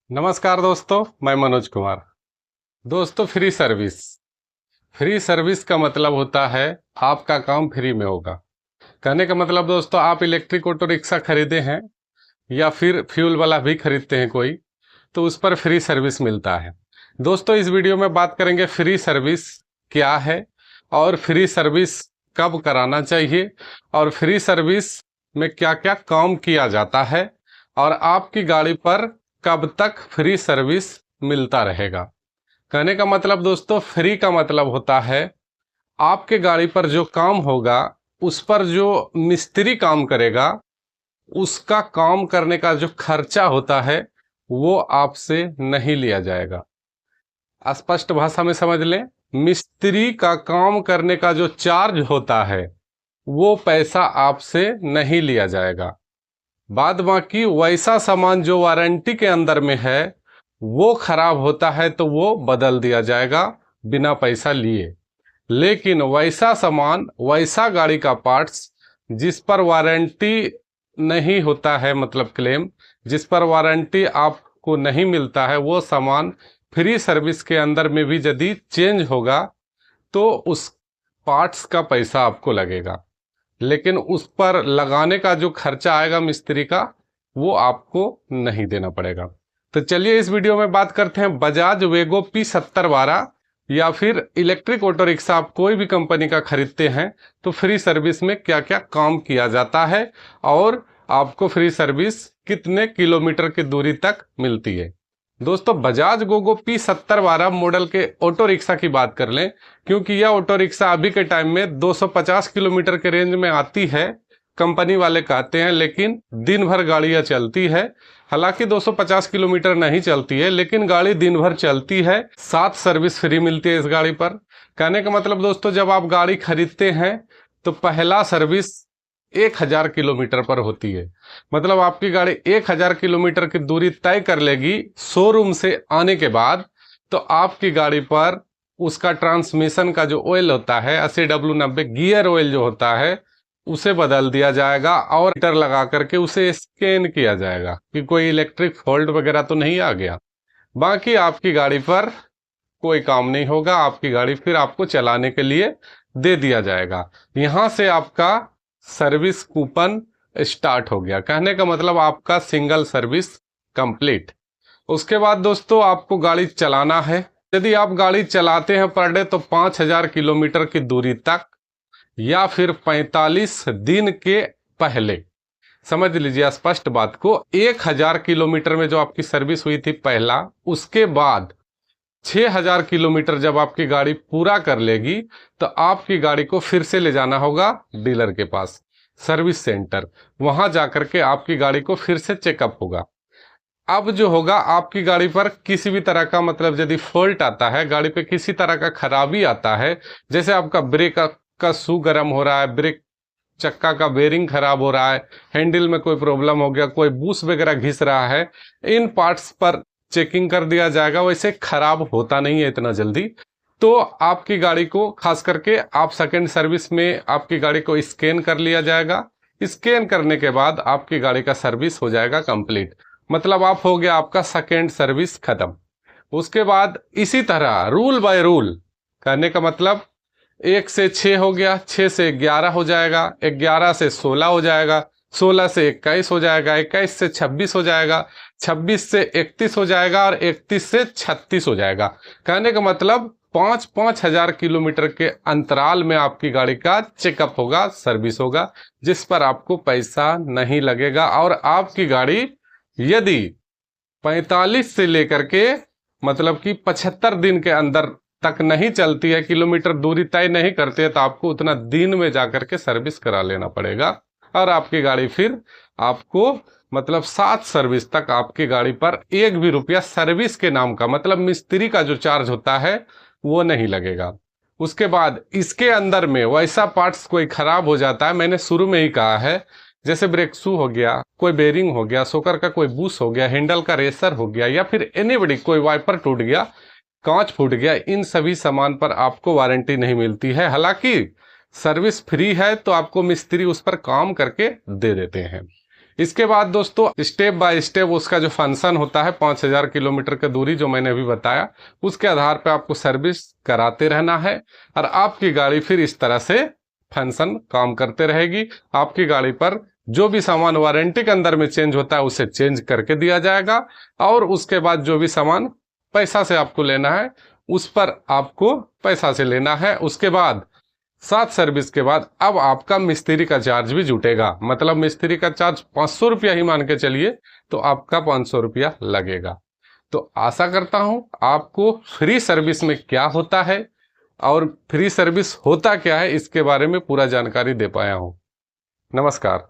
नमस्कार दोस्तों, मैं मनोज कुमार। दोस्तों, फ्री सर्विस का मतलब होता है आपका काम फ्री में होगा। कहने का मतलब दोस्तों, आप इलेक्ट्रिक ऑटो रिक्शा खरीदे हैं या फिर फ्यूल वाला भी खरीदते हैं कोई, तो उस पर फ्री सर्विस मिलता है। दोस्तों, इस वीडियो में बात करेंगे फ्री सर्विस क्या है और फ्री सर्विस कब कराना चाहिए और फ्री सर्विस में क्या क्या काम किया जाता है और आपकी गाड़ी पर कब तक फ्री सर्विस मिलता रहेगा। कहने का मतलब दोस्तों, फ्री का मतलब होता है आपके गाड़ी पर जो काम होगा, उस पर जो मिस्त्री काम करेगा, उसका काम करने का जो खर्चा होता है वो आपसे नहीं लिया जाएगा। स्पष्ट भाषा में समझ लें, मिस्त्री का काम करने का जो चार्ज होता है वो पैसा आपसे नहीं लिया जाएगा। बाद बाकी वैसा सामान जो वारंटी के अंदर में है वो खराब होता है तो वो बदल दिया जाएगा बिना पैसा लिए। लेकिन वैसा सामान, वैसा गाड़ी का पार्ट्स जिस पर वारंटी नहीं होता है, मतलब क्लेम, जिस पर वारंटी आपको नहीं मिलता है, वो सामान फ्री सर्विस के अंदर में भी यदि चेंज होगा तो उस पार्ट्स का पैसा आपको लगेगा, लेकिन उस पर लगाने का जो खर्चा आएगा मिस्त्री का, वो आपको नहीं देना पड़ेगा। तो चलिए इस वीडियो में बात करते हैं बजाज वेगो P7012 या फिर इलेक्ट्रिक ऑटो रिक्शा आप कोई भी कंपनी का खरीदते हैं तो फ्री सर्विस में क्या क्या काम किया जाता है और आपको फ्री सर्विस कितने किलोमीटर की दूरी तक मिलती है। दोस्तों, बजाज गोगो P7012 मॉडल के ऑटो रिक्शा की बात कर लें, क्योंकि यह ऑटो रिक्शा अभी के टाइम में 250 किलोमीटर के रेंज में आती है, कंपनी वाले कहते हैं, लेकिन दिन भर गाड़ियां चलती है। हालांकि 250 किलोमीटर नहीं चलती है, लेकिन गाड़ी दिन भर चलती है। 7 सर्विस फ्री मिलती है इस गाड़ी पर। कहने का मतलब दोस्तों, जब आप गाड़ी खरीदते हैं तो पहला सर्विस 1000 किलोमीटर पर होती है। मतलब आपकी गाड़ी 1000 किलोमीटर की दूरी तय कर लेगी शोरूम से आने के बाद, तो आपकी गाड़ी पर उसका ट्रांसमिशन का जो ऑयल होता है 80W90 गियर ऑयल जो होता है, उसे बदल दिया जाएगा और मीटर लगा करके उसे स्कैन किया जाएगा कि कोई इलेक्ट्रिक फॉल्ट वगैरह तो नहीं आ गया। बाकी आपकी गाड़ी पर कोई काम नहीं होगा, आपकी गाड़ी फिर आपको चलाने के लिए दे दिया जाएगा। यहां से आपका सर्विस कूपन स्टार्ट हो गया। कहने का मतलब आपका सिंगल सर्विस कंप्लीट। उसके बाद दोस्तों, आपको गाड़ी चलाना है। यदि आप गाड़ी चलाते हैं पर डे तो 5000 किलोमीटर की दूरी तक या फिर 45 दिन के पहले, समझ लीजिए स्पष्ट बात को, 1000 किलोमीटर में जो आपकी सर्विस हुई थी पहला, उसके बाद 6000 किलोमीटर जब आपकी गाड़ी पूरा कर लेगी तो आपकी गाड़ी को फिर से ले जाना होगा डीलर के पास, सर्विस सेंटर। वहां जाकर के आपकी गाड़ी को फिर से चेकअप होगा। अब जो होगा, आपकी गाड़ी पर किसी भी तरह का, मतलब यदि फॉल्ट आता है, गाड़ी पे किसी तरह का खराबी आता है, जैसे आपका ब्रेक का शू गर्म हो रहा है, ब्रेक चक्का का बेरिंग खराब हो रहा है, हैंडल में कोई प्रॉब्लम हो गया, कोई बूस वगैरह घिस रहा है, इन पार्ट्स पर चेकिंग कर दिया जाएगा। वैसे खराब होता नहीं है इतना जल्दी। तो आपकी गाड़ी को खास करके आप सेकेंड सर्विस में आपकी गाड़ी को स्कैन कर लिया जाएगा। स्कैन करने के बाद आपकी गाड़ी का सर्विस हो जाएगा कंप्लीट। मतलब आप हो गया आपका सेकेंड सर्विस खत्म। उसके बाद इसी तरह रूल बाय रूल, कहने का मतलब 1 से 6 हो गया, 6 से 11 हो जाएगा, 11 से 16 हो जाएगा, 16 से 21 हो जाएगा, 21 से 26 हो जाएगा, 26 से 31 हो जाएगा और 31 से 36 हो जाएगा। कहने का मतलब 5-5 हजार किलोमीटर के अंतराल में आपकी गाड़ी का चेकअप होगा, सर्विस होगा, जिस पर आपको पैसा नहीं लगेगा। और आपकी गाड़ी यदि 45 से लेकर के मतलब कि 75 दिन के अंदर तक नहीं चलती है, किलोमीटर दूरी तय नहीं करते है, तो आपको उतना दिन में जाकर के सर्विस करा लेना पड़ेगा और आपकी गाड़ी फिर आपको मतलब 7 सर्विस तक आपकी गाड़ी पर 1 भी रुपया सर्विस के नाम का, मतलब मिस्त्री का जो चार्ज होता है वो नहीं लगेगा। उसके बाद इसके अंदर में वैसा पार्ट्स कोई खराब हो जाता है, मैंने शुरू में ही कहा है, जैसे ब्रेक शू हो गया, कोई बेरिंग हो गया, शॉकर का कोई बूस हो गया, हैंडल का रेसर हो गया, या फिर एनीबडी कोई वाइपर टूट गया, कांच फूट गया, इन सभी सामान पर आपको वारंटी नहीं मिलती है। हालांकि सर्विस फ्री है तो आपको मिस्त्री उस पर काम करके दे देते हैं। इसके बाद दोस्तों स्टेप बाय स्टेप उसका जो फंक्शन होता है 5000 किलोमीटर की दूरी जो मैंने अभी बताया, उसके आधार पर आपको सर्विस कराते रहना है और आपकी गाड़ी फिर इस तरह से फंक्शन काम करते रहेगी। आपकी गाड़ी पर जो भी सामान वारंटी के अंदर में चेंज होता है उसे चेंज करके दिया जाएगा और उसके बाद जो भी सामान पैसा से आपको लेना है उस पर आपको पैसा से लेना है। उसके बाद 7 सर्विस के बाद अब आपका मिस्त्री का चार्ज भी जुटेगा, मतलब मिस्त्री का चार्ज 500 रुपया ही मान के चलिए तो आपका 500 रुपया लगेगा। तो आशा करता हूं आपको फ्री सर्विस में क्या होता है और फ्री सर्विस होता क्या है इसके बारे में पूरा जानकारी दे पाया हूं। नमस्कार।